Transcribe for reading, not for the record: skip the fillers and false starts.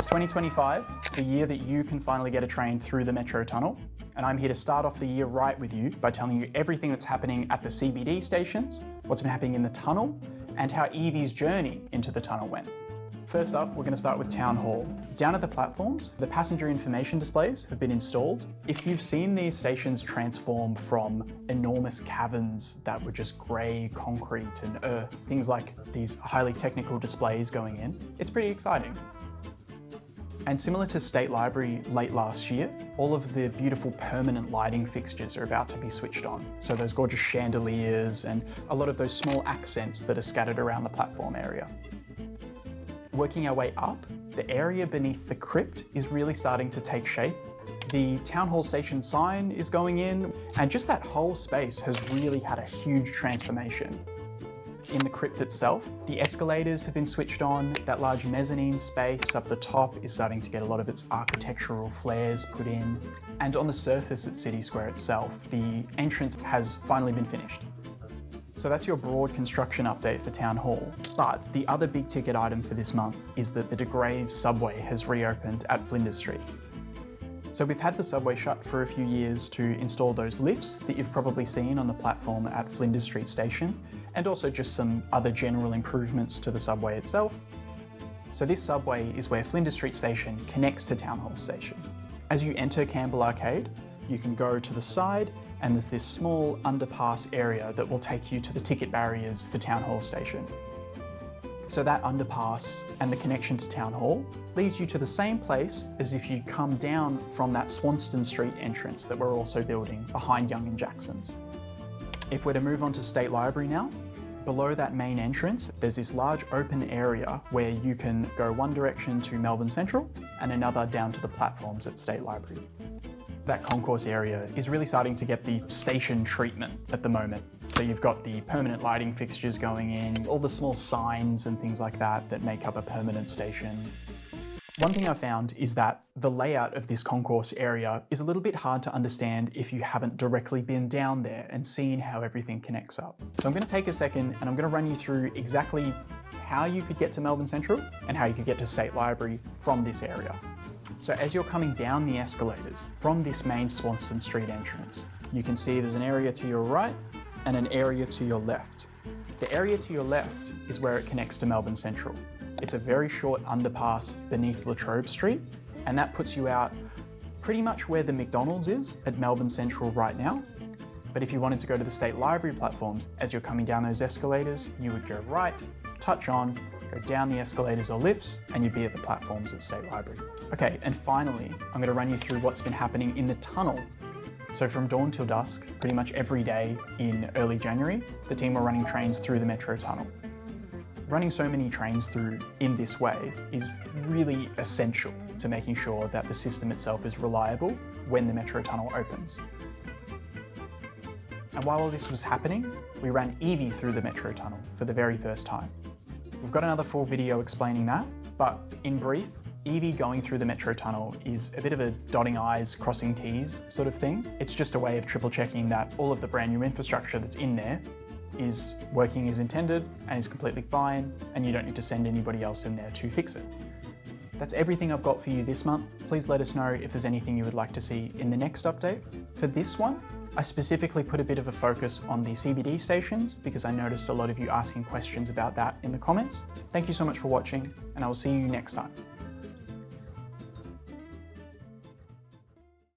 2025, the year that you can finally get a train through the Metro Tunnel, and I'm here to start off the year right with you by telling you everything that's happening at the CBD stations, what's been happening in the tunnel, and how Evie's journey into the tunnel went. First up, we're going to start with Town Hall. Down at the platforms, the passenger information displays have been installed. If you've seen these stations transform from enormous caverns that were just grey concrete and earth, things like these highly technical displays going in, it's pretty exciting. And similar to State Library late last year, all of the beautiful permanent lighting fixtures are about to be switched on. So those gorgeous chandeliers and a lot of those small accents that are scattered around the platform area. Working our way up, the area beneath the crypt is really starting to take shape. The Town Hall Station sign is going in, and just that whole space has really had a huge transformation. In the crypt itself, the escalators have been switched on. That large mezzanine space up the top is starting to get a lot of its architectural flares put in. And on the surface at City Square itself, the entrance has finally been finished. So that's your broad construction update for Town Hall. But the other big ticket item for this month is that the De Grave subway has reopened at Flinders Street. So we've had the subway shut for a few years to install those lifts that you've probably seen on the platform at Flinders Street Station, and also just some other general improvements to the subway itself. So this subway is where Flinders Street Station connects to Town Hall Station. As you enter Campbell Arcade, you can go to the side and there's this small underpass area that will take you to the ticket barriers for Town Hall Station. So that underpass and the connection to Town Hall leads you to the same place as if you come down from that Swanston Street entrance that we're also building behind Young and Jackson's. If we're to move on to State Library now, below that main entrance, there's this large open area where you can go one direction to Melbourne Central and another down to the platforms at State Library. That concourse area is really starting to get the station treatment at the moment. So you've got the permanent lighting fixtures going in, all the small signs and things like that that make up a permanent station. One thing I found is that the layout of this concourse area is a little bit hard to understand if you haven't directly been down there and seen how everything connects up. So I'm going to take a second and I'm going to run you through exactly how you could get to Melbourne Central and how you could get to State Library from this area. So as you're coming down the escalators from this main Swanston Street entrance, you can see there's an area to your right and an area to your left. The area to your left is where it connects to Melbourne Central. It's a very short underpass beneath Latrobe Street, and that puts you out pretty much where the McDonald's is at Melbourne Central right now. But if you wanted to go to the State Library platforms, as you're coming down those escalators, you would go right, touch on, go down the escalators or lifts, and you'd be at the platforms at State Library. Okay, and finally, I'm going to run you through what's been happening in the tunnel. So from dawn till dusk, pretty much every day in early January, the team were running trains through the Metro Tunnel. Running so many trains through in this way is really essential to making sure that the system itself is reliable when the Metro Tunnel opens. And while all this was happening, we ran Evie through the Metro Tunnel for the very first time. We've got another full video explaining that, but in brief, Evie going through the Metro Tunnel is a bit of a dotting I's, crossing T's sort of thing. It's just a way of triple checking that all of the brand new infrastructure that's in there is working as intended and is completely fine, and you don't need to send anybody else in there to fix it. That's everything I've got for you this month. Please let us know if there's anything you would like to see in the next update. For this one, I specifically put a bit of a focus on the CBD stations because I noticed a lot of you asking questions about that in the comments. Thank you so much for watching, and I will see you next time.